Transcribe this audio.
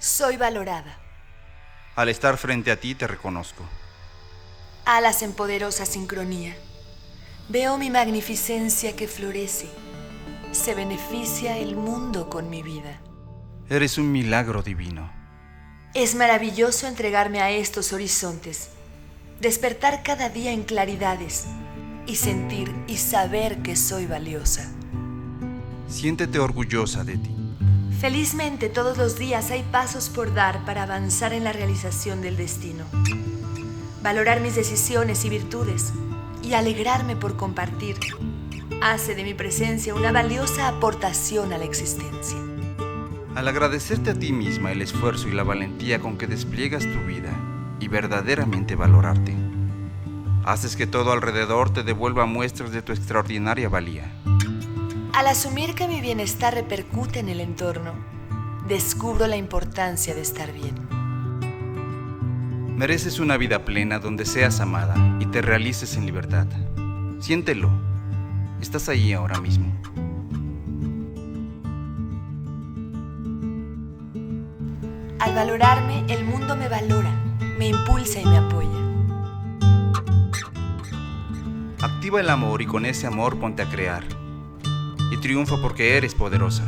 Soy valorada. Al estar frente a ti te reconozco. Alas en poderosa sincronía. Veo mi magnificencia que florece. Se beneficia el mundo con mi vida. Eres un milagro divino. Es maravilloso entregarme a estos horizontes, despertar cada día en claridades y sentir y saber que soy valiosa. Siéntete orgullosa de ti. Felizmente todos los días hay pasos por dar para avanzar en la realización del destino. Valorar mis decisiones y virtudes y alegrarme por compartir hace de mi presencia una valiosa aportación a la existencia. Al agradecerte a ti misma el esfuerzo y la valentía con que despliegas tu vida y verdaderamente valorarte, haces que todo alrededor te devuelva muestras de tu extraordinaria valía. Al asumir que mi bienestar repercute en el entorno, descubro la importancia de estar bien. Mereces una vida plena donde seas amada y te realices en libertad. Siéntelo. Estás ahí ahora mismo. Al valorarme, el mundo me valora, me impulsa y me apoya. Activa el amor y con ese amor ponte a crear. Y triunfa porque eres poderosa.